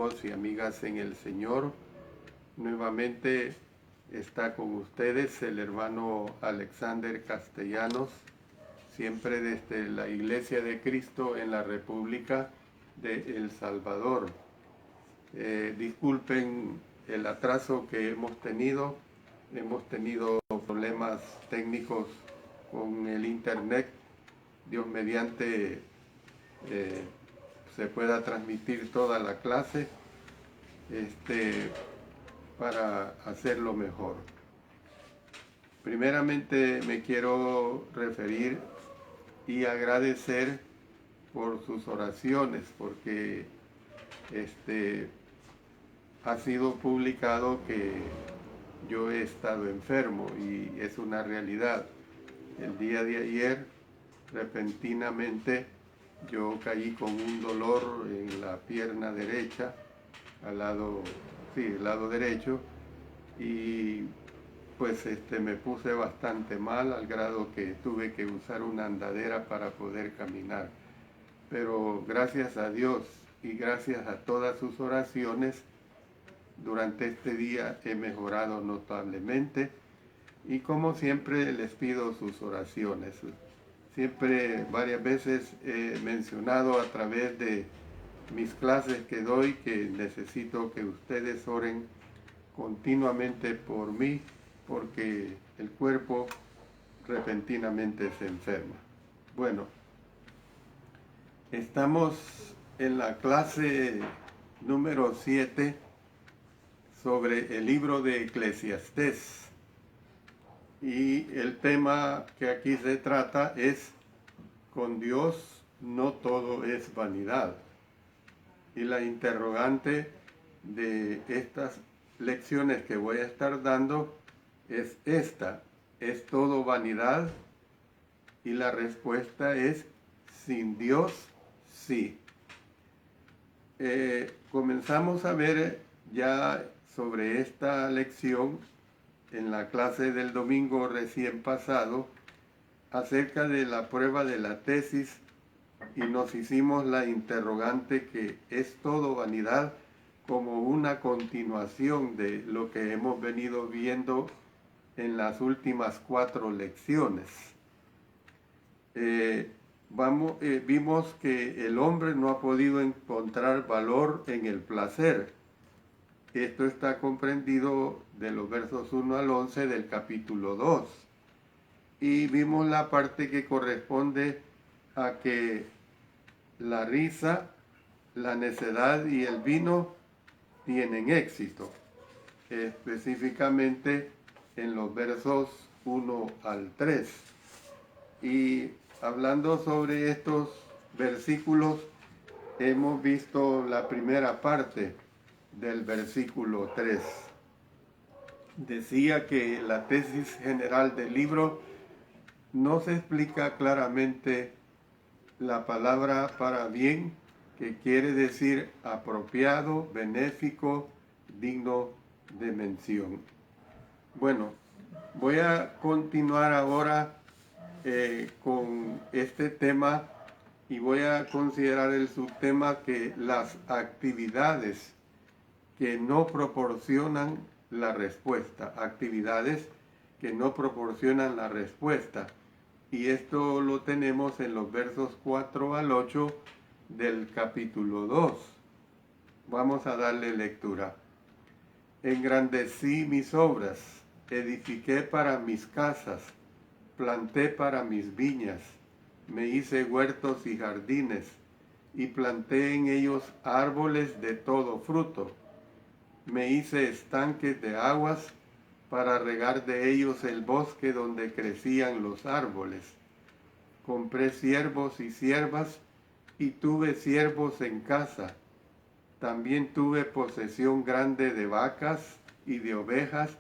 amigos y amigas en el Señor. Nuevamente está con ustedes el hermano Alexander Castellanos, siempre desde la Iglesia de Cristo en la República de El Salvador. Disculpen el atraso que hemos tenido problemas técnicos con el internet. Dios mediante se pueda transmitir toda la clase para hacerlo mejor. Primeramente me quiero referir y agradecer por sus oraciones, porque ha sido publicado que yo he estado enfermo y es una realidad. El día de ayer, repentinamente, yo caí con un dolor en la pierna derecha, el lado derecho, y pues me puse bastante mal al grado que tuve que usar una andadera para poder caminar. Pero gracias a Dios y gracias a todas sus oraciones, durante este día he mejorado notablemente y como siempre les pido sus oraciones. Siempre varias veces he mencionado a través de mis clases que doy que necesito que ustedes oren continuamente por mí porque el cuerpo repentinamente se enferma. Bueno, estamos en la clase número 7 sobre el libro de Eclesiastés y el tema que aquí se trata es: con Dios no todo es vanidad. Y la interrogante de estas lecciones que voy a estar dando es esta: ¿es todo vanidad? Y la respuesta es: sin Dios, sí. Comenzamos a ver ya sobre esta lección en la clase del domingo recién pasado acerca de la prueba de la tesis y nos hicimos la interrogante que es todo vanidad, como una continuación de lo que hemos venido viendo en las últimas 4 lecciones. Vimos que el hombre no ha podido encontrar valor en el placer. Esto está comprendido de los versos 1 al 11 del capítulo 2. Y vimos la parte que corresponde a que la risa, la necedad y el vino tienen éxito, específicamente en los versos 1 al 3. Y hablando sobre estos versículos, hemos visto la primera parte del versículo 3. Decía que la tesis general del libro no se explica claramente la palabra para bien, que quiere decir apropiado, benéfico, digno de mención. Bueno, voy a continuar ahora con este tema y voy a considerar el subtema que las actividades que no proporcionan la respuesta, actividades que no proporcionan la respuesta. Y esto lo tenemos en los versos 4 al 8 del capítulo 2. Vamos a darle lectura. Engrandecí mis obras, edifiqué para mis casas, planté para mis viñas, me hice huertos y jardines, y planté en ellos árboles de todo fruto. Me hice estanques de aguas para regar de ellos el bosque donde crecían los árboles. Compré siervos y siervas y tuve siervos en casa. También tuve posesión grande de vacas y de ovejas,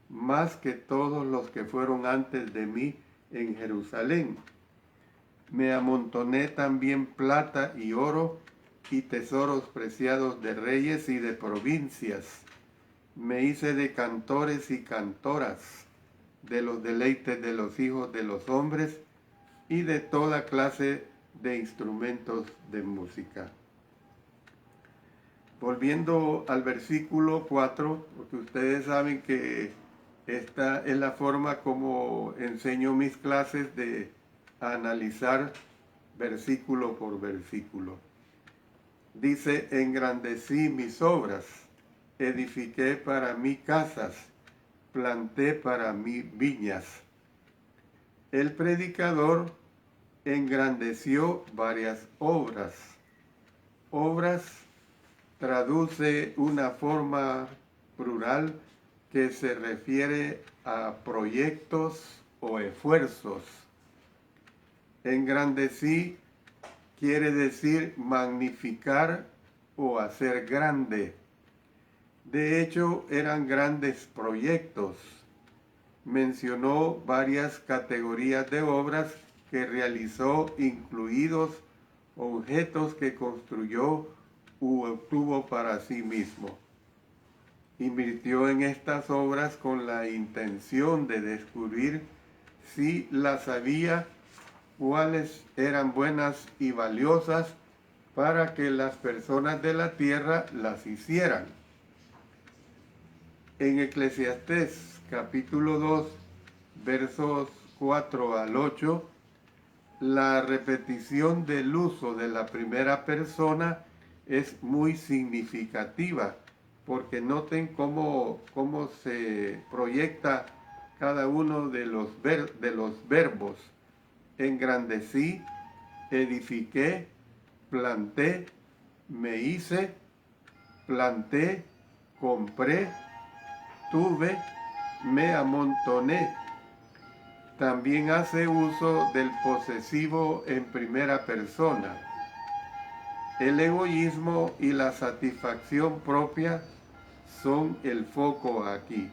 más que todos los que fueron antes de mí en Jerusalén. Me amontoné también plata y oro y tesoros preciados de reyes y de provincias. Me hice de cantores y cantoras, de los deleites de los hijos de los hombres y de toda clase de instrumentos de música. Volviendo al versículo 4, porque ustedes saben que esta es la forma como enseño mis clases de analizar versículo por versículo. Dice, engrandecí mis obras, edifiqué para mí casas, planté para mí viñas. El predicador engrandeció varias obras. Obras traduce una forma plural que se refiere a proyectos o esfuerzos. Engrandecí quiere decir magnificar o hacer grande. De hecho, eran grandes proyectos. Mencionó varias categorías de obras que realizó, incluidos objetos que construyó u obtuvo para sí mismo. Invirtió en estas obras con la intención de descubrir si las había, cuáles eran buenas y valiosas para que las personas de la tierra las hicieran. En Eclesiastés capítulo 2, versos 4 al 8, la repetición del uso de la primera persona es muy significativa, porque noten cómo se proyecta cada uno de los verbos. Engrandecí, edifiqué, planté, me hice, planté, compré, tuve, me amontoné. También hace uso del posesivo en primera persona. El egoísmo y la satisfacción propia son el foco aquí.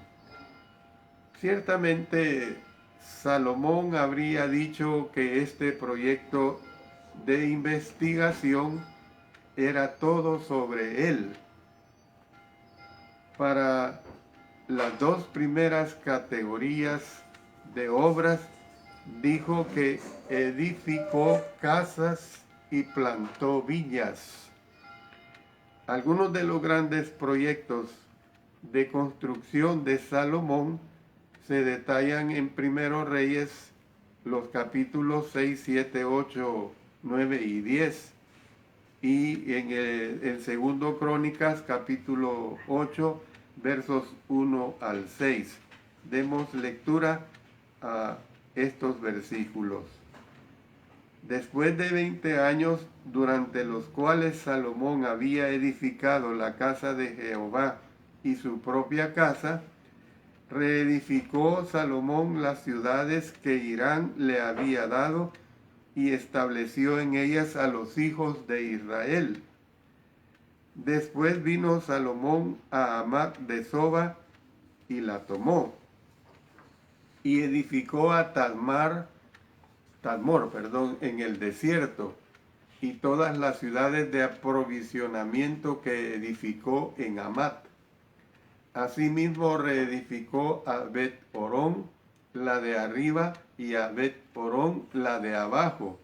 Ciertamente, Salomón habría dicho que este proyecto de investigación era todo sobre él. Para las dos primeras categorías de obras, dijo que edificó casas y plantó viñas. Algunos de los grandes proyectos de construcción de Salomón se detallan en Primero Reyes, los capítulos 6, 7, 8, 9 y 10, y en Segundo Crónicas, capítulo 8, versos 1 al 6. Demos lectura a estos versículos. Después de 20 años, durante los cuales Salomón había edificado la casa de Jehová y su propia casa, reedificó Salomón las ciudades que Hirán le había dado y estableció en ellas a los hijos de Israel. Después vino Salomón a Hamat de Soba y la tomó, y edificó a Tadmor, en el desierto, y todas las ciudades de aprovisionamiento que edificó en Hamat. Asimismo reedificó a Bet-Orón, la de arriba, y a Bet-Orón, la de abajo,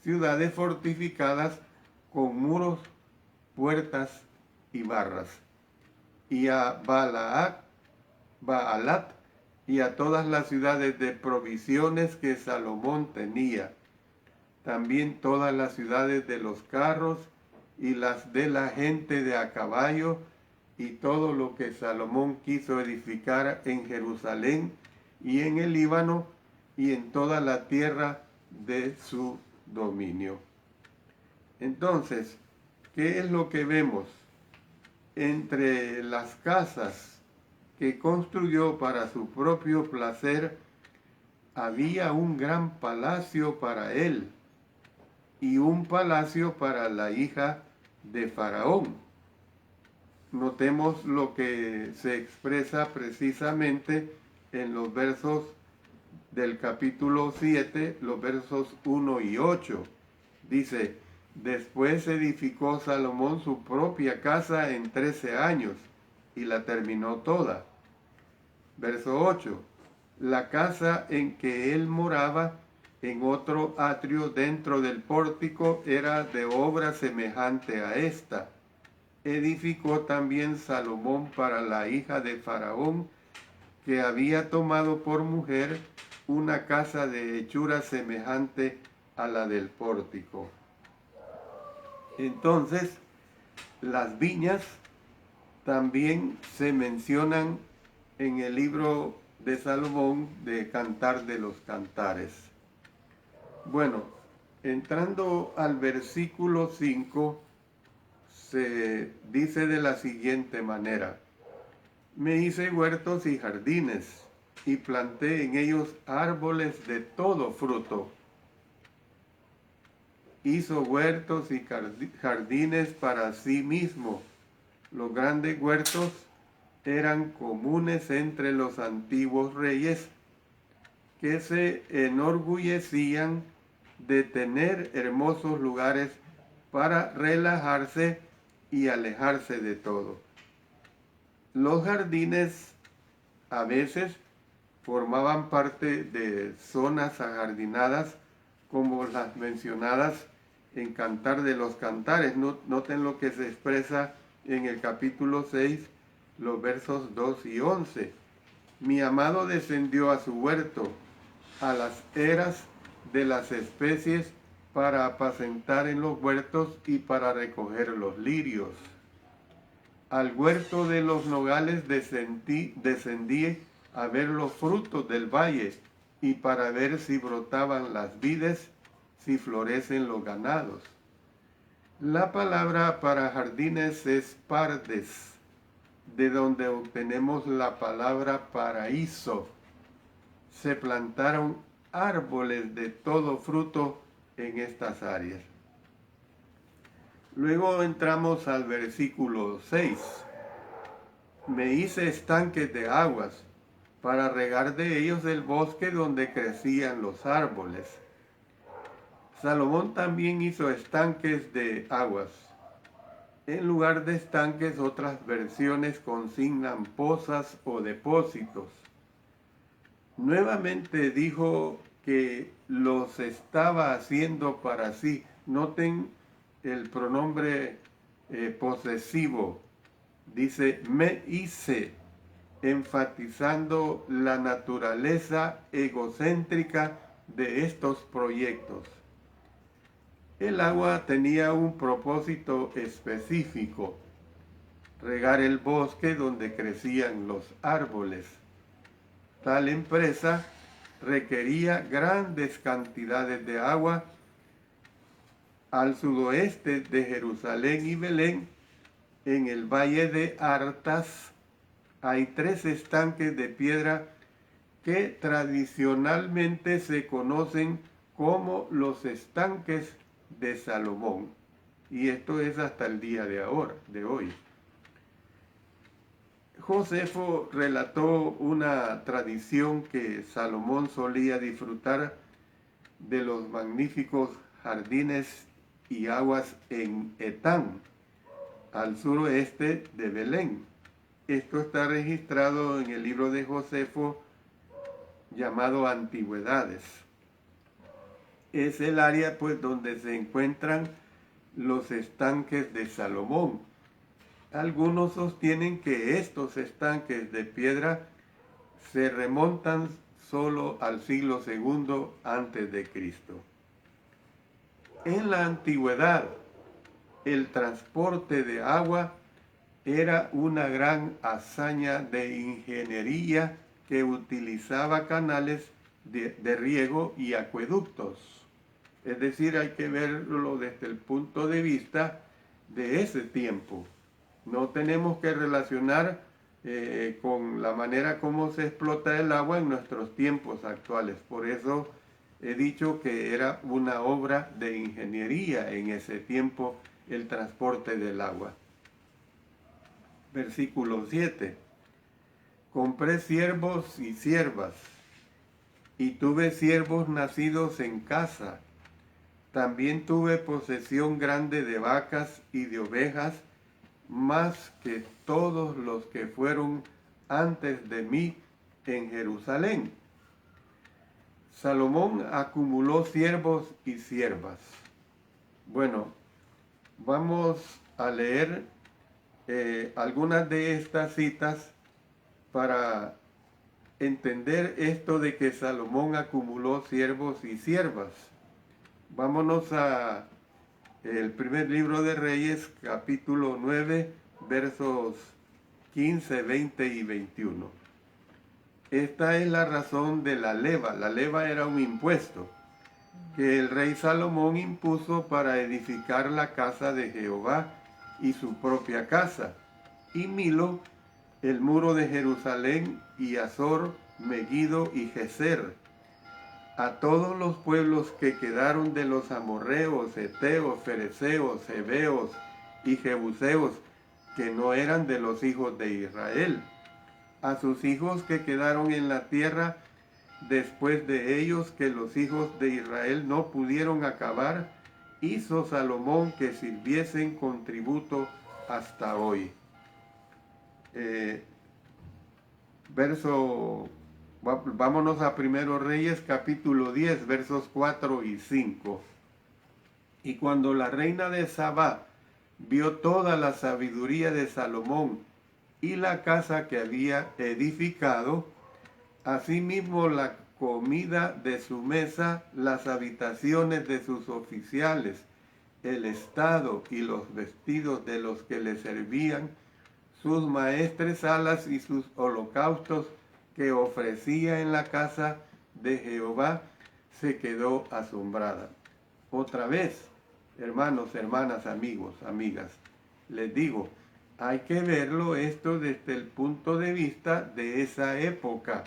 ciudades fortificadas con muros, puertas y barras. Y a Baalat, y a todas las ciudades de provisiones que Salomón tenía. También todas las ciudades de los carros y las de la gente de a caballo, y todo lo que Salomón quiso edificar en Jerusalén y en el Líbano y en toda la tierra de su dominio. Entonces, ¿qué es lo que vemos? Entre las casas que construyó para su propio placer, había un gran palacio para él y un palacio para la hija de Faraón. Notemos lo que se expresa precisamente en los versos del capítulo 7, los versos 1 y 8. Dice, después edificó Salomón su propia casa en 13 años y la terminó toda. Verso 8, la casa en que él moraba en otro atrio dentro del pórtico era de obra semejante a esta. edificó también Salomón para la hija de Faraón, que había tomado por mujer una casa de hechura semejante a la del pórtico. Entonces, las viñas también se mencionan en el libro de Salomón de Cantar de los Cantares. Bueno, entrando al versículo 5, se dice de la siguiente manera: me hice huertos y jardines, y planté en ellos árboles de todo fruto. Hizo huertos y jardines para sí mismo. Los grandes huertos eran comunes entre los antiguos reyes, que se enorgullecían de tener hermosos lugares para relajarse y alejarse de todo. Los jardines a veces formaban parte de zonas ajardinadas, como las mencionadas en Cantar de los Cantares. Noten lo que se expresa en el capítulo 6, los versos 2 y 11. Mi amado descendió a su huerto, a las eras de las especies, para apacentar en los huertos y para recoger los lirios. Al huerto de los nogales descendí a ver los frutos del valle y para ver si brotaban las vides, si florecen los ganados. La palabra para jardines es pardes, de donde obtenemos la palabra paraíso. Se plantaron árboles de todo fruto en estas áreas. Luego entramos al versículo 6. Me hice estanques de aguas para regar de ellos el bosque donde crecían los árboles. Salomón también hizo estanques de aguas. En lugar de estanques, otras versiones consignan pozas o depósitos. Nuevamente dijo que los estaba haciendo para sí. Noten el pronombre posesivo. Dice, me hice, enfatizando la naturaleza egocéntrica de estos proyectos. El agua tenía un propósito específico: regar el bosque donde crecían los árboles. Tal empresa requería grandes cantidades de agua. Al sudoeste de Jerusalén y Belén, en el valle de Artas, hay 3 estanques de piedra que tradicionalmente se conocen como los estanques de Salomón. Y esto es hasta el día de hoy. Josefo relató una tradición que Salomón solía disfrutar de los magníficos jardines y aguas en Etán, al suroeste de Belén. Esto está registrado en el libro de Josefo llamado Antigüedades. Es el área pues donde se encuentran los estanques de Salomón. Algunos sostienen que estos estanques de piedra se remontan solo al siglo II antes de Cristo. En la antigüedad, el transporte de agua era una gran hazaña de ingeniería que utilizaba canales de riego y acueductos. Es decir, hay que verlo desde el punto de vista de ese tiempo. No tenemos que relacionar con la manera como se explota el agua en nuestros tiempos actuales. Por eso he dicho que era una obra de ingeniería en ese tiempo el transporte del agua. Versículo 7. Compré siervos y siervas, y tuve siervos nacidos en casa. También tuve posesión grande de vacas y de ovejas, más que todos los que fueron antes de mí en Jerusalén. Salomón acumuló siervos y siervas. Bueno, vamos a leer algunas de estas citas para entender esto de que Salomón acumuló siervos y siervas. Vámonos a el primer libro de Reyes, capítulo 9, versos 15, 20 y 21. Esta es la razón de la leva. La leva era un impuesto que el rey Salomón impuso para edificar la casa de Jehová y su propia casa, y Milo, el muro de Jerusalén, y Azor, Megiddo y Geser, a todos los pueblos que quedaron de los amorreos, heteos, fereceos, heveos y jebuseos, que no eran de los hijos de Israel, a sus hijos que quedaron en la tierra después de ellos, que los hijos de Israel no pudieron acabar, hizo Salomón que sirviesen con tributo hasta hoy. Vámonos a Primero Reyes, capítulo 10, versos 4 y 5. Y cuando la reina de Sabá vio toda la sabiduría de Salomón y la casa que había edificado, asimismo la comida de su mesa, las habitaciones de sus oficiales, el estado y los vestidos de los que le servían, sus maestresalas y sus holocaustos que ofrecía en la casa de Jehová, se quedó asombrada. Otra vez, hermanos, hermanas, amigos, amigas, les digo, hay que verlo esto desde el punto de vista de esa época.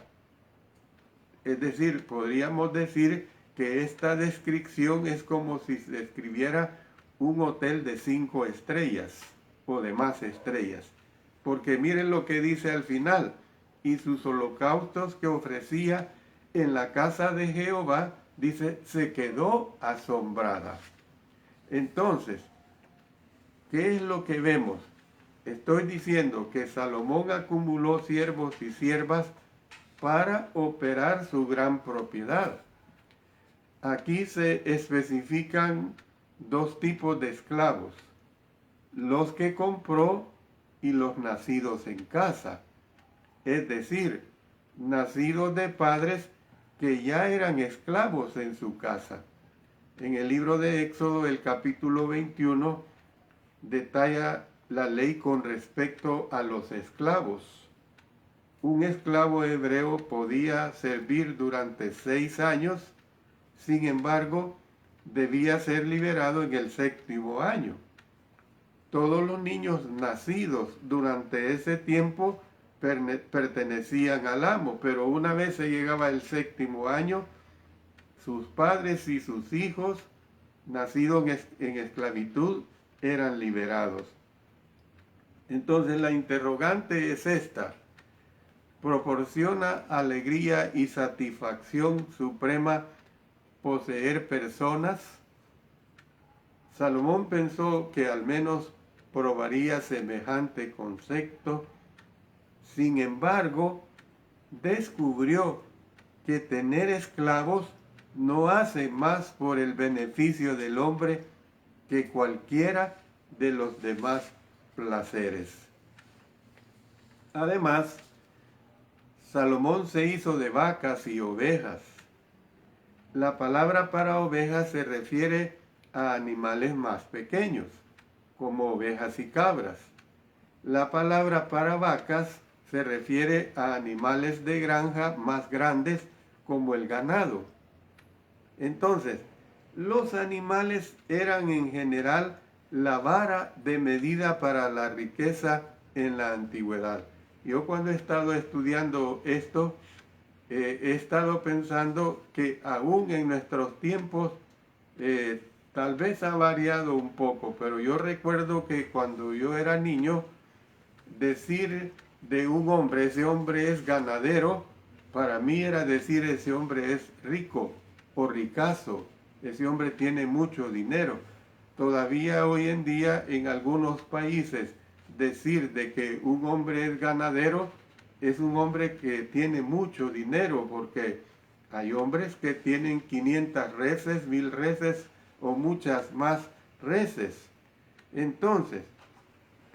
Es decir, podríamos decir que esta descripción es como si se describiera un hotel de 5 estrellas o de más estrellas. Porque miren lo que dice al final, y sus holocaustos que ofrecía en la casa de Jehová, dice, se quedó asombrada. Entonces, ¿qué es lo que vemos? Estoy diciendo que Salomón acumuló siervos y siervas para operar su gran propiedad. Aquí se especifican dos tipos de esclavos, los que compró y los nacidos en casa, es decir, nacidos de padres que ya eran esclavos en su casa. En el libro de Éxodo, el capítulo 21, detalla la ley con respecto a los esclavos. Un esclavo hebreo podía servir durante 6 años, sin embargo, debía ser liberado en el 7º año. Todos los niños nacidos durante ese tiempo pertenecían al amo, pero una vez se llegaba el 7º año, sus padres y sus hijos, nacidos en esclavitud, eran liberados. Entonces la interrogante es esta: ¿proporciona alegría y satisfacción suprema poseer personas? Salomón pensó que al menos probaría semejante concepto. Sin embargo, descubrió que tener esclavos no hace más por el beneficio del hombre que cualquiera de los demás placeres. Además, Salomón se hizo de vacas y ovejas. La palabra para ovejas se refiere a animales más pequeños, como ovejas y cabras. La palabra para vacas se refiere a animales de granja más grandes, como el ganado. Entonces, los animales eran en general la vara de medida para la riqueza en la antigüedad. Yo cuando he estado estudiando esto, he estado pensando que aún en nuestros tiempos tal vez ha variado un poco, pero yo recuerdo que cuando yo era niño, decir de un hombre, ese hombre es ganadero, para mí era decir ese hombre es rico o ricazo, ese hombre tiene mucho dinero. Todavía hoy en día en algunos países decir de que un hombre es ganadero es un hombre que tiene mucho dinero, porque hay hombres que tienen 500 reses, 1000 reses o muchas más reses. Entonces,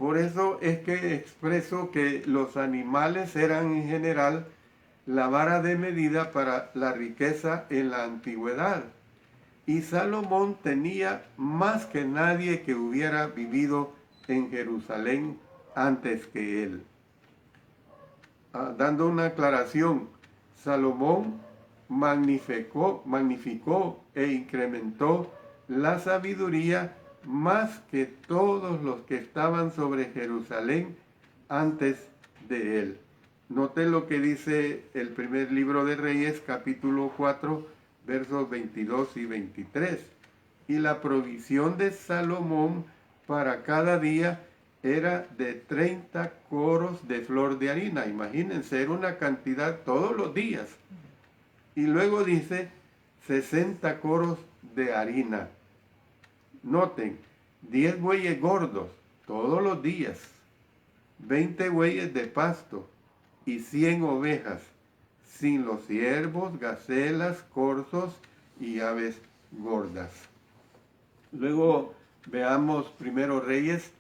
Por eso es que expreso que los animales eran en general la vara de medida para la riqueza en la antigüedad. Y Salomón tenía más que nadie que hubiera vivido en Jerusalén antes que él. Dando una aclaración, Salomón magnificó e incrementó la sabiduría más que todos los que estaban sobre Jerusalén antes de él. Note lo que dice el primer libro de Reyes, capítulo 4, versos 22 y 23. Y la provisión de Salomón para cada día era de 30 coros de flor de harina. Imagínense, era una cantidad todos los días. Y luego dice 60 coros de harina. Noten, 10 bueyes gordos todos los días, 20 bueyes de pasto y 100 ovejas, sin los ciervos, gacelas, corzos y aves gordas. Luego veamos primero Reyes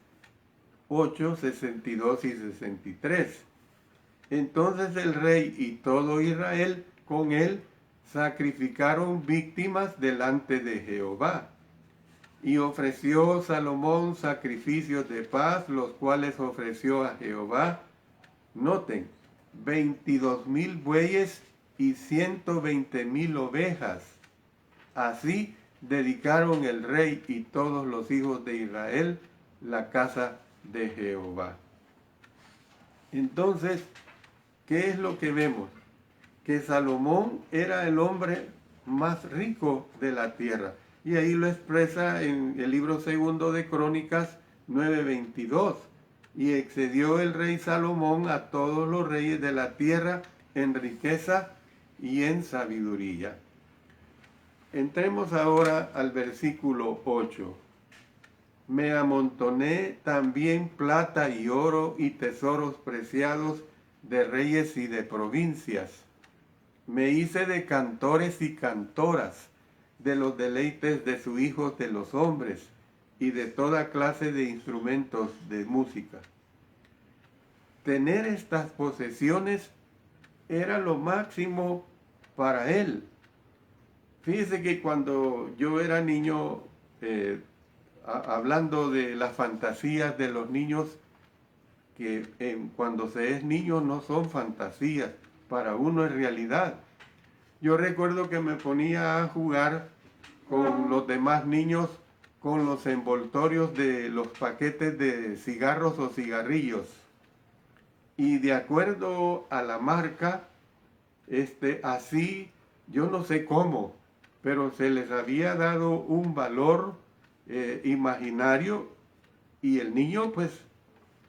8, 62 y 63. Entonces el rey y todo Israel con él sacrificaron víctimas delante de Jehová. Y ofreció Salomón sacrificios de paz, los cuales ofreció a Jehová. Noten, 22,000 bueyes y 120,000 ovejas. Así dedicaron el rey y todos los hijos de Israel la casa de Jehová. Entonces, ¿qué es lo que vemos? Que Salomón era el hombre más rico de la tierra. Y ahí lo expresa en el libro segundo de Crónicas 9:22. Y excedió el rey Salomón a todos los reyes de la tierra en riqueza y en sabiduría. Entremos ahora al versículo 8. Me amontoné también plata y oro y tesoros preciados de reyes y de provincias. Me hice de cantores y cantoras, de los deleites de sus hijos de los hombres, y de toda clase de instrumentos de música. Tener estas posesiones era lo máximo para él. Fíjese que cuando yo era niño, hablando de las fantasías de los niños, que cuando se es niño no son fantasías, para uno es realidad. Yo recuerdo que me ponía a jugar con los demás niños con los envoltorios de los paquetes de cigarros o cigarrillos. Y de acuerdo a la marca, así, yo no sé cómo, pero se les había dado un valor imaginario y el niño pues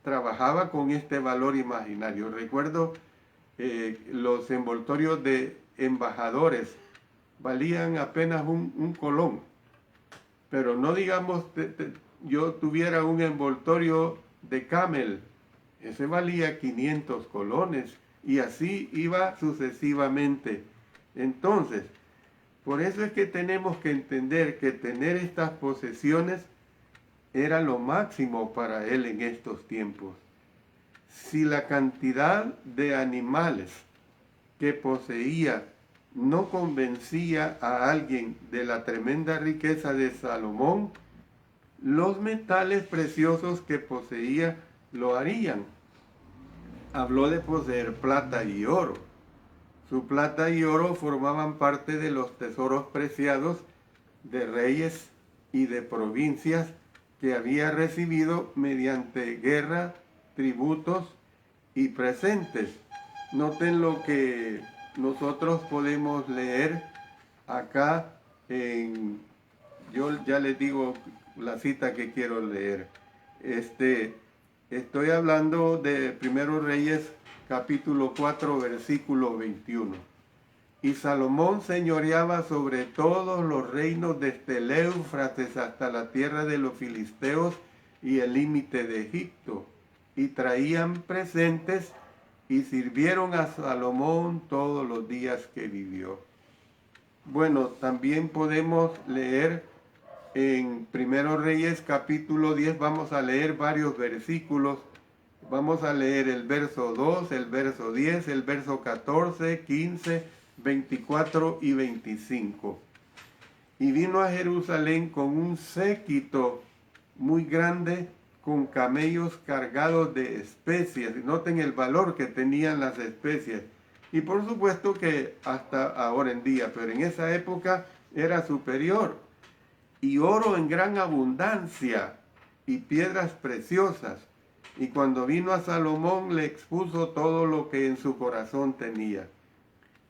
trabajaba con este valor imaginario. Recuerdo los envoltorios de embajadores valían apenas un colón, pero no digamos yo tuviera un envoltorio de Camel, ese valía 500 colones y así iba sucesivamente. Entonces, por eso es que tenemos que entender que tener estas posesiones era lo máximo para él en estos tiempos. Si la cantidad de animales que poseía no convencía a alguien de la tremenda riqueza de Salomón, los metales preciosos que poseía lo harían. Habló de poseer plata y oro. Su plata y oro formaban parte de los tesoros preciados de reyes y de provincias que había recibido mediante guerra, tributos y presentes. Noten lo que nosotros podemos leer acá yo ya les digo la cita que quiero leer. Estoy hablando de Primero Reyes, capítulo 4, versículo 21. Y Salomón señoreaba sobre todos los reinos desde el Éufrates hasta la tierra de los filisteos y el límite de Egipto. Y traían presentes y sirvieron a Salomón todos los días que vivió. Bueno, también podemos leer En Primero Reyes capítulo 10 vamos a leer varios versículos. Vamos a leer el verso 2, el verso 10, el verso 14, 15, 24 y 25. Y vino a Jerusalén con un séquito muy grande, con camellos cargados de especias. Noten el valor que tenían las especias. Y por supuesto que hasta ahora en día, pero en esa época era superior. Y oro en gran abundancia y piedras preciosas. Y cuando vino a Salomón le expuso todo lo que en su corazón tenía.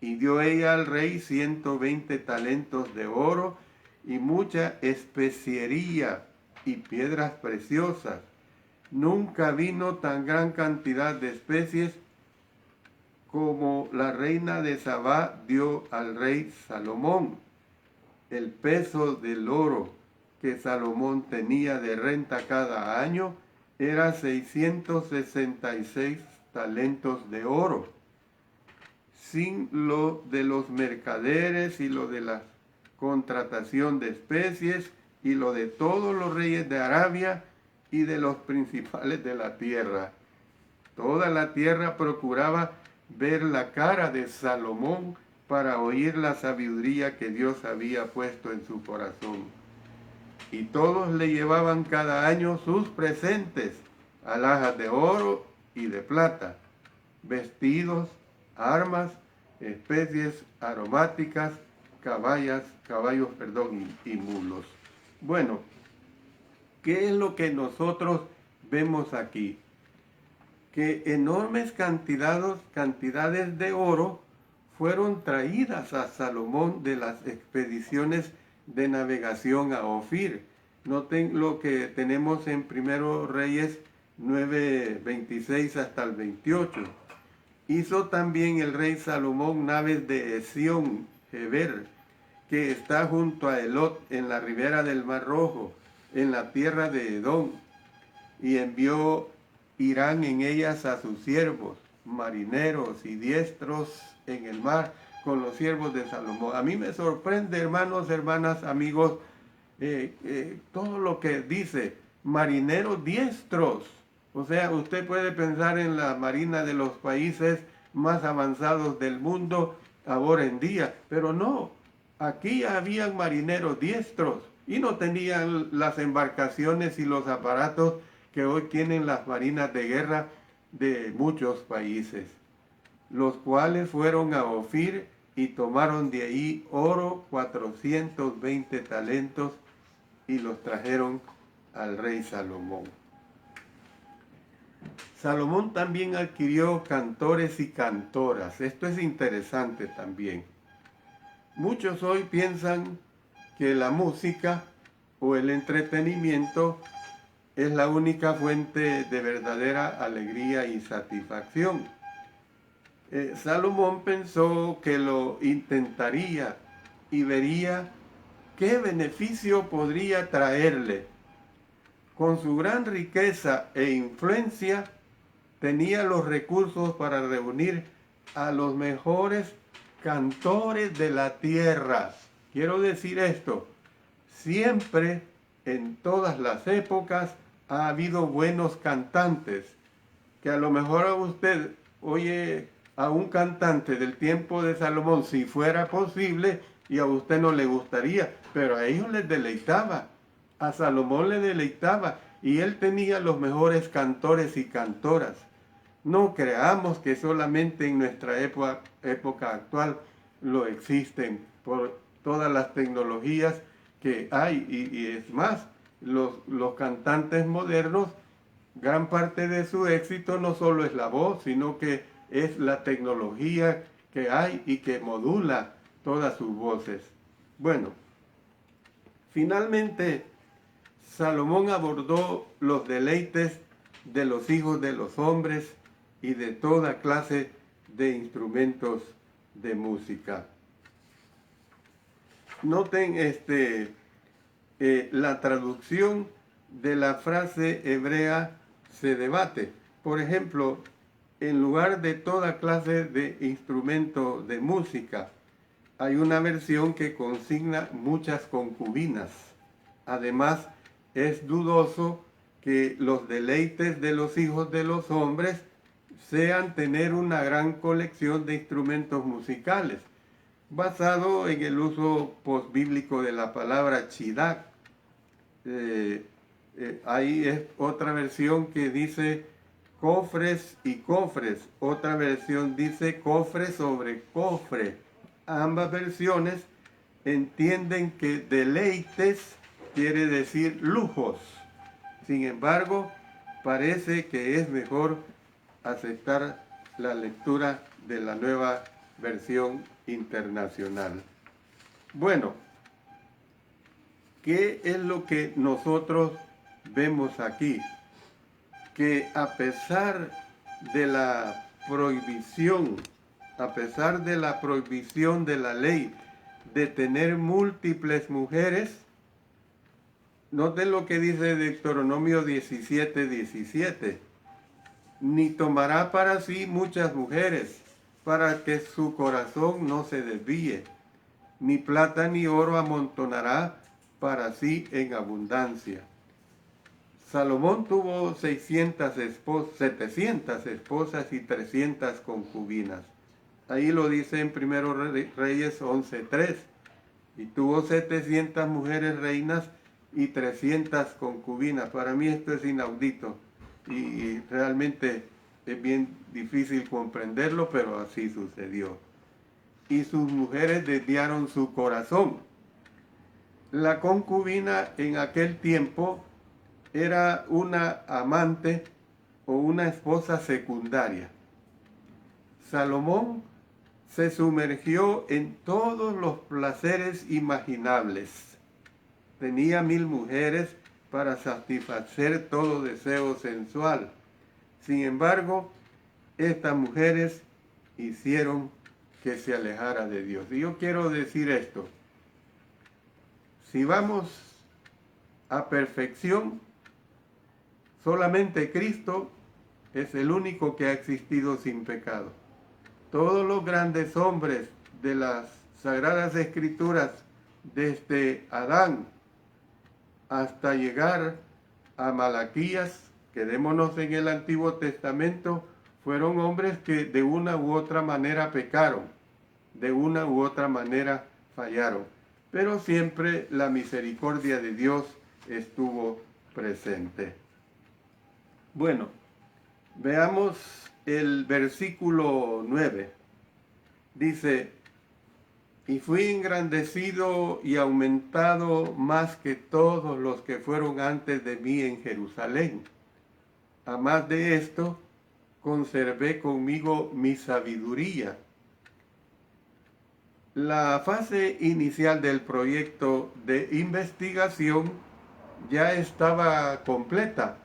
Y dio ella al rey 120 talentos de oro y mucha especiería y piedras preciosas. Nunca vino tan gran cantidad de especies como la reina de Sabá dio al rey Salomón. El peso del oro que Salomón tenía de renta cada año era 666 talentos de oro, sin lo de los mercaderes y lo de la contratación de especies y lo de todos los reyes de Arabia y de los principales de la tierra. Toda la tierra procuraba ver la cara de Salomón para oír la sabiduría que Dios había puesto en su corazón. Y todos le llevaban cada año sus presentes, alhajas de oro y de plata, vestidos, armas, especies aromáticas, caballos, y mulos. Bueno, ¿qué es lo que nosotros vemos aquí? Que enormes cantidades de oro fueron traídas a Salomón de las expediciones de navegación a Ofir. Noten lo que tenemos en Primero Reyes 9:26 hasta el 28. Hizo también el rey Salomón naves de Esión Geber, que está junto a Elot en la ribera del Mar Rojo, en la tierra de Edom, y envió Irán en ellas a sus siervos, marineros y diestros en el mar, con los siervos de Salomón. A mí me sorprende, hermanos, hermanas, amigos, todo lo que dice, marineros diestros. O sea, usted puede pensar en la marina de los países más avanzados del mundo ahora en día, pero no, aquí habían marineros diestros y no tenían las embarcaciones y los aparatos que hoy tienen las marinas de guerra de muchos países, los cuales fueron a Ofir y tomaron de ahí oro 420 talentos y los trajeron al rey Salomón. Salomón también adquirió cantores y cantoras. Esto es interesante también. Muchos hoy piensan que la música o el entretenimiento es la única fuente de verdadera alegría y satisfacción. Salomón pensó que lo intentaría y vería qué beneficio podría traerle. Con su gran riqueza e influencia, tenía los recursos para reunir a los mejores cantores de la tierra. Quiero decir esto, siempre, en todas las épocas, ha habido buenos cantantes, que a lo mejor a usted oye a un cantante del tiempo de Salomón, si fuera posible, y a usted no le gustaría, pero a ellos les deleitaba, a Salomón le deleitaba, y él tenía los mejores cantores y cantoras. No creamos que solamente en nuestra época actual lo existen por todas las tecnologías que hay, y es más, los cantantes modernos, gran parte de su éxito no solo es la voz, sino que es la tecnología que hay y que modula todas sus voces. Bueno, finalmente Salomón abordó los deleites de los hijos de los hombres y de toda clase de instrumentos de música. Noten la traducción de la frase hebrea se debate. Por ejemplo, en lugar de toda clase de instrumento de música, hay una versión que consigna muchas concubinas. Además, es dudoso que los deleites de los hijos de los hombres sean tener una gran colección de instrumentos musicales, basado en el uso posbíblico de la palabra chidak. Ahí es otra versión que dice cofres y cofres, otra versión dice cofre sobre cofre. Ambas versiones entienden que deleites quiere decir lujos. Sin embargo, parece que es mejor aceptar la lectura de la nueva versión internacional. Bueno, ¿qué es lo que nosotros vemos aquí? Que a pesar de la prohibición, de la ley de tener múltiples mujeres, noten lo que dice Deuteronomio 17:17. Ni tomará para sí muchas mujeres, para que su corazón no se desvíe. Ni plata ni oro amontonará para sí en abundancia. Salomón tuvo 700 esposas y 300 concubinas. Ahí lo dice en 1 Reyes 11:3. Y tuvo 700 mujeres reinas y 300 concubinas. Para mí esto es inaudito y realmente es bien difícil comprenderlo, pero así sucedió. Y sus mujeres desviaron su corazón. La concubina en aquel tiempo era una amante o una esposa secundaria. Salomón se sumergió en todos los placeres imaginables. Tenía 1000 mujeres para satisfacer todo deseo sensual. Sin embargo, estas mujeres hicieron que se alejara de Dios. Y yo quiero decir esto. Si vamos a perfección, solamente Cristo es el único que ha existido sin pecado. Todos los grandes hombres de las Sagradas Escrituras, desde Adán hasta llegar a Malaquías, quedémonos en el Antiguo Testamento, fueron hombres que de una u otra manera pecaron, de una u otra manera fallaron, pero siempre la misericordia de Dios estuvo presente. Bueno, veamos el versículo 9. Dice: y fui engrandecido y aumentado más que todos los que fueron antes de mí en Jerusalén. A más de esto, conservé conmigo mi sabiduría. La fase inicial del proyecto de investigación ya estaba completa.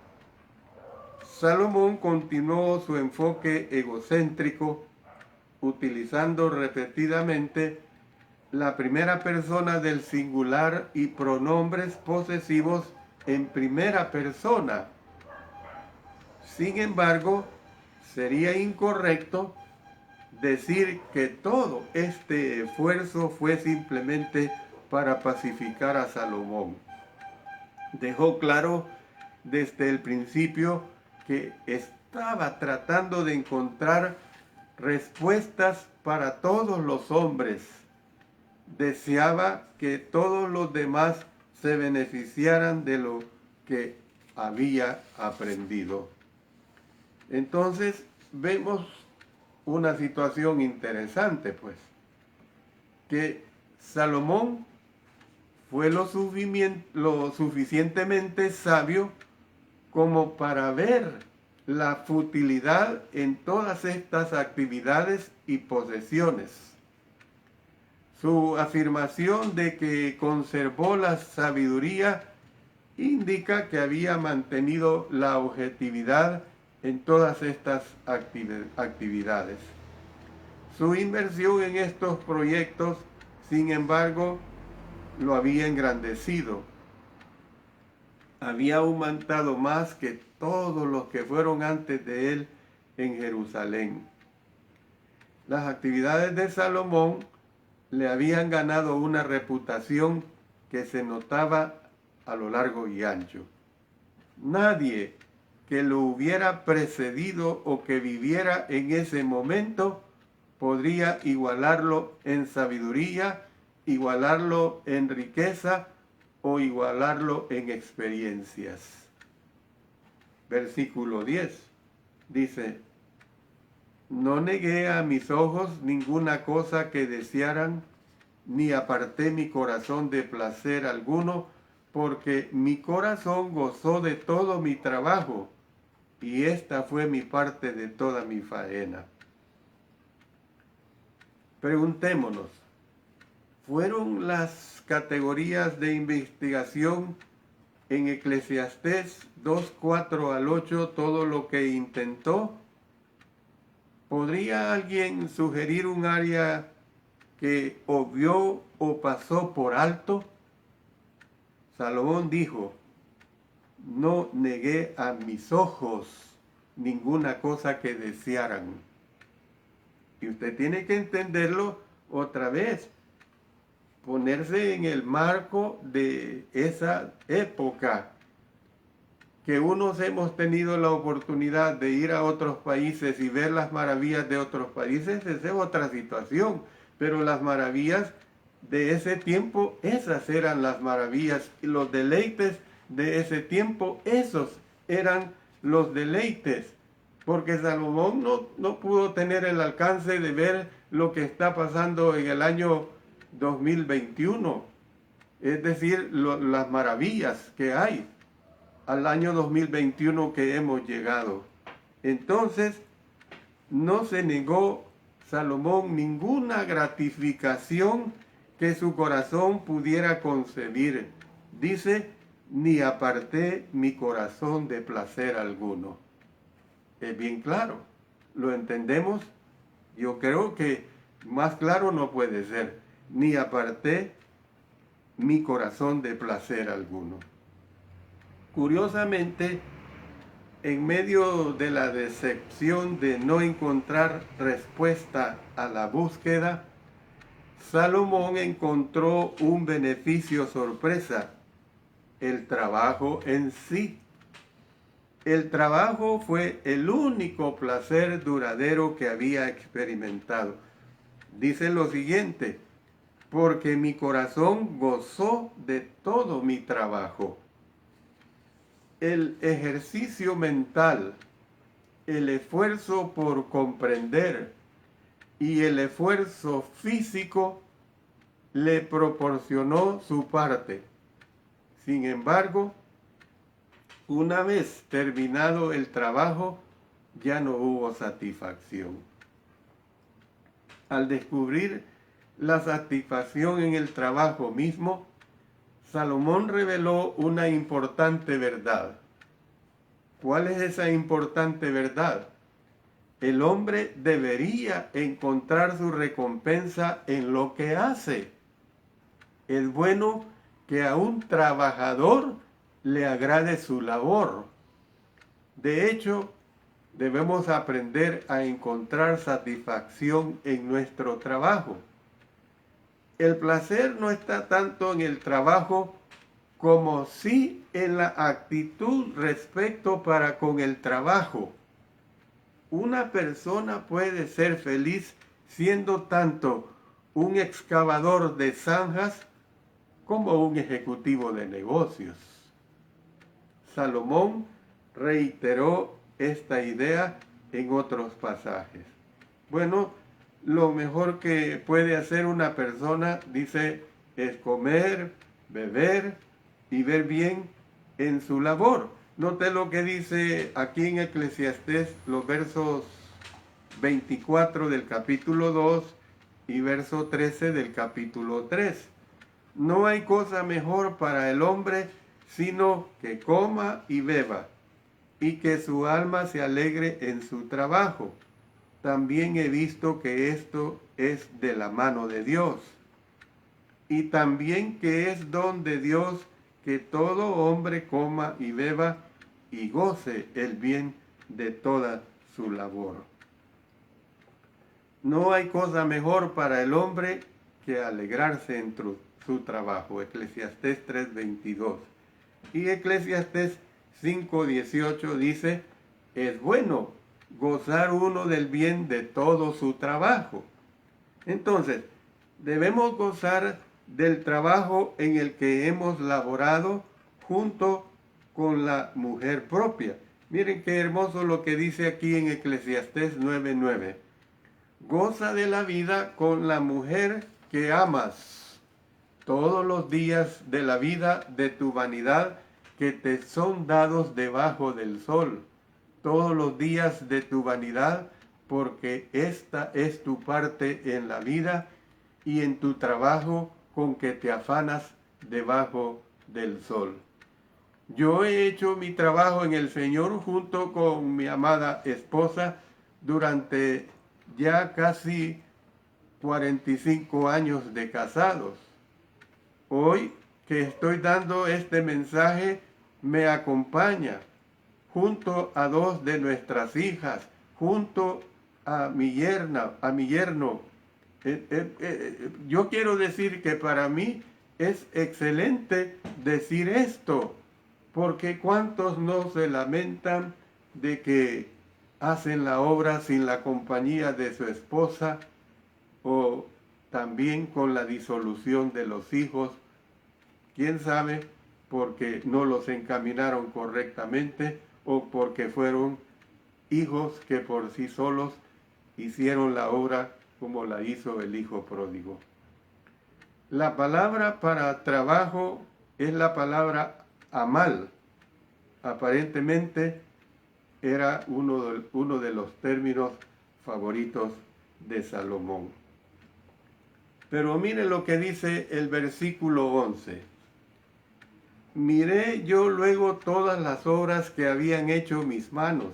Salomón continuó su enfoque egocéntrico, utilizando repetidamente la primera persona del singular y pronombres posesivos en primera persona. Sin embargo, sería incorrecto decir que todo este esfuerzo fue simplemente para pacificar a Salomón. Dejó claro desde el principio que estaba tratando de encontrar respuestas para todos los hombres. Deseaba que todos los demás se beneficiaran de lo que había aprendido. Entonces vemos una situación interesante, pues, que Salomón fue lo suficientemente sabio como para ver la futilidad en todas estas actividades y posesiones. Su afirmación de que conservó la sabiduría indica que había mantenido la objetividad en todas estas actividades. Su inversión en estos proyectos, sin embargo, lo había engrandecido. Había aumentado más que todos los que fueron antes de él en Jerusalén. Las actividades de Salomón le habían ganado una reputación que se notaba a lo largo y ancho. Nadie que lo hubiera precedido o que viviera en ese momento podría igualarlo en sabiduría, igualarlo en riqueza o igualarlo en experiencias. Versículo 10 dice: no negué a mis ojos ninguna cosa que desearan, ni aparté mi corazón de placer alguno, porque mi corazón gozó de todo mi trabajo, y esta fue mi parte de toda mi faena. Preguntémonos, ¿fueron las categorías de investigación en Eclesiastés 2:4 al 8 todo lo que intentó? ¿Podría alguien sugerir un área que obvió o pasó por alto? Salomón dijo: no negué a mis ojos ninguna cosa que desearan. Y usted tiene que entenderlo otra vez, ponerse en el marco de esa época, que unos hemos tenido la oportunidad de ir a otros países y ver las maravillas de otros países, esa es otra situación, pero las maravillas de ese tiempo, esas eran las maravillas, y los deleites de ese tiempo, esos eran los deleites, porque Salomón no pudo tener el alcance de ver lo que está pasando en el año 2021, es decir, las maravillas que hay al año 2021 que hemos llegado. Entonces, no se negó Salomón ninguna gratificación que su corazón pudiera concebir. Dice: ni aparté mi corazón de placer alguno. Es bien claro, ¿lo entendemos? Yo creo que más claro no puede ser. Ni aparté mi corazón de placer alguno. Curiosamente, en medio de la decepción de no encontrar respuesta a la búsqueda, Salomón encontró un beneficio sorpresa: el trabajo en sí. El trabajo fue el único placer duradero que había experimentado. Dice lo siguiente: porque mi corazón gozó de todo mi trabajo. El ejercicio mental, el esfuerzo por comprender y el esfuerzo físico le proporcionó su parte. Sin embargo, una vez terminado el trabajo, ya no hubo satisfacción. Al descubrir la satisfacción en el trabajo mismo, Salomón reveló una importante verdad. ¿Cuál es esa importante verdad? El hombre debería encontrar su recompensa en lo que hace. Es bueno que a un trabajador le agrade su labor. De hecho, debemos aprender a encontrar satisfacción en nuestro trabajo. El placer no está tanto en el trabajo como sí en la actitud respecto para con el trabajo. Una persona puede ser feliz siendo tanto un excavador de zanjas como un ejecutivo de negocios. Salomón reiteró esta idea en otros pasajes. Bueno, lo mejor que puede hacer una persona, dice, es comer, beber y ver bien en su labor. Note lo que dice aquí en Eclesiastés, los versos 24 del capítulo 2 y verso 13 del capítulo 3. No hay cosa mejor para el hombre sino que coma y beba, y que su alma se alegre en su trabajo. También he visto que esto es de la mano de Dios, y también que es don de Dios que todo hombre coma y beba y goce el bien de toda su labor. No hay cosa mejor para el hombre que alegrarse en su trabajo. Eclesiastés 3:22. Y Eclesiastés 5:18 dice, es bueno gozar uno del bien de todo su trabajo. Entonces, debemos gozar del trabajo en el que hemos laborado junto con la mujer propia. Miren qué hermoso lo que dice aquí en Eclesiastés 9:9. Goza de la vida con la mujer que amas todos los días de la vida de tu vanidad que te son dados debajo del sol, todos los días de tu vanidad, porque esta es tu parte en la vida y en tu trabajo con que te afanas debajo del sol. Yo he hecho mi trabajo en el Señor junto con mi amada esposa durante ya casi 45 años de casados. Hoy que estoy dando este mensaje, me acompaña junto a dos de nuestras hijas, junto a mi yerno. Yo quiero decir que para mí es excelente decir esto, porque cuántos no se lamentan de que hacen la obra sin la compañía de su esposa, o también con la disolución de los hijos, quién sabe, porque no los encaminaron correctamente o porque fueron hijos que por sí solos hicieron la obra como la hizo el hijo pródigo. La palabra para trabajo es la palabra amal. Aparentemente era uno de los términos favoritos de Salomón. Pero mire lo que dice el versículo 11. Miré yo luego todas las obras que habían hecho mis manos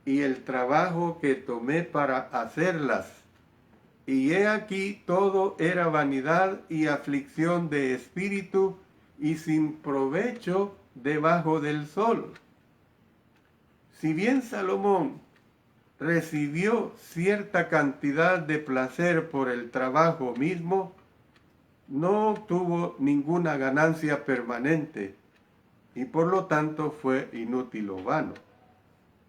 y el trabajo que tomé para hacerlas. Y he aquí todo era vanidad y aflicción de espíritu y sin provecho debajo del sol. Si bien Salomón recibió cierta cantidad de placer por el trabajo mismo, no obtuvo ninguna ganancia permanente y por lo tanto fue inútil o vano.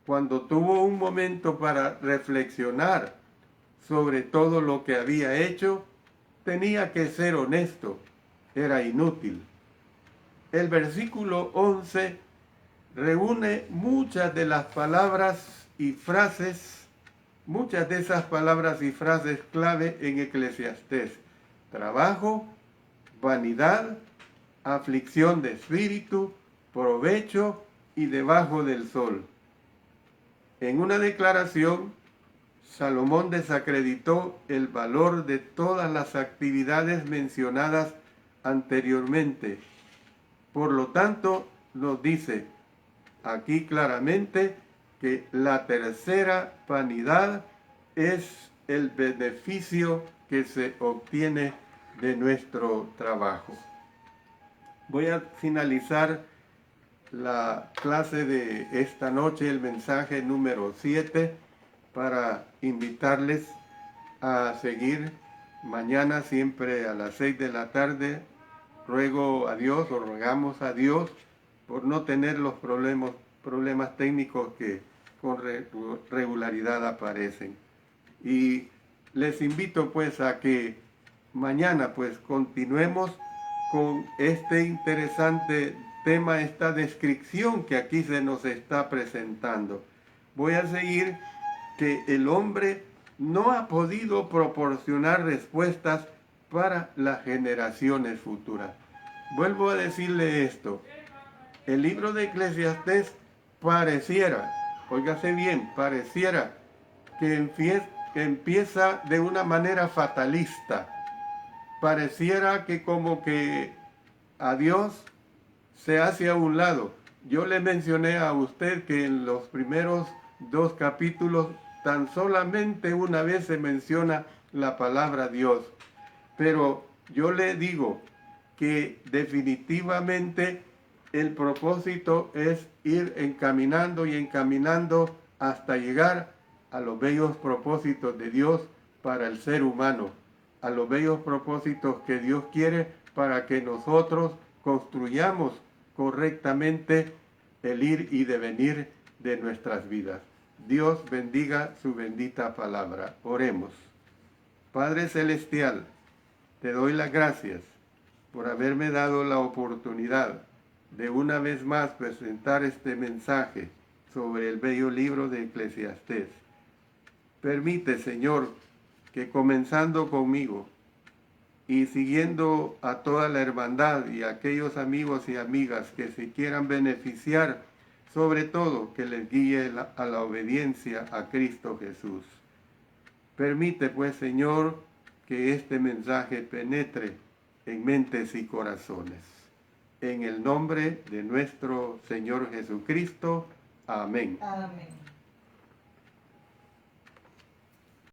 Cuando tuvo un momento para reflexionar sobre todo lo que había hecho, tenía que ser honesto, era inútil. El versículo 11 reúne muchas de las palabras y frases, muchas de esas palabras y frases clave en Eclesiastés. Trabajo, vanidad, aflicción de espíritu, provecho y debajo del sol. En una declaración, Salomón desacreditó el valor de todas las actividades mencionadas anteriormente. Por lo tanto, nos dice aquí claramente que la tercera vanidad es el beneficio que se obtiene de nuestro trabajo. Voy a finalizar la clase de esta noche, el mensaje número 7, para invitarles a seguir mañana siempre a las 6 de la tarde. Ruego a Dios o rogamos a Dios por no tener los problemas técnicos que con regularidad aparecen. Y les invito pues a que mañana pues continuemos con este interesante tema, esta descripción que aquí se nos está presentando. Voy a seguir que el hombre no ha podido proporcionar respuestas para las generaciones futuras. Vuelvo a decirle esto. El libro de Eclesiastés pareciera, óigase bien, pareciera que empieza de una manera fatalista. Pareciera que como que a Dios se hace a un lado. Yo le mencioné a usted que en los primeros 2 capítulos tan solamente una vez se menciona la palabra Dios. Pero yo le digo que definitivamente el propósito es ir encaminando y encaminando hasta llegar a los bellos propósitos de Dios para el ser humano, a los bellos propósitos que Dios quiere para que nosotros construyamos correctamente el ir y devenir de nuestras vidas. Dios bendiga su bendita palabra. Oremos. Padre Celestial, te doy las gracias por haberme dado la oportunidad de una vez más presentar este mensaje sobre el bello libro de Eclesiastés. Permite, Señor, que comenzando conmigo y siguiendo a toda la hermandad y a aquellos amigos y amigas que se quieran beneficiar, sobre todo que les guíe a la obediencia a Cristo Jesús. Permite, pues, Señor, que este mensaje penetre en mentes y corazones. En el nombre de nuestro Señor Jesucristo. Amén. Amén.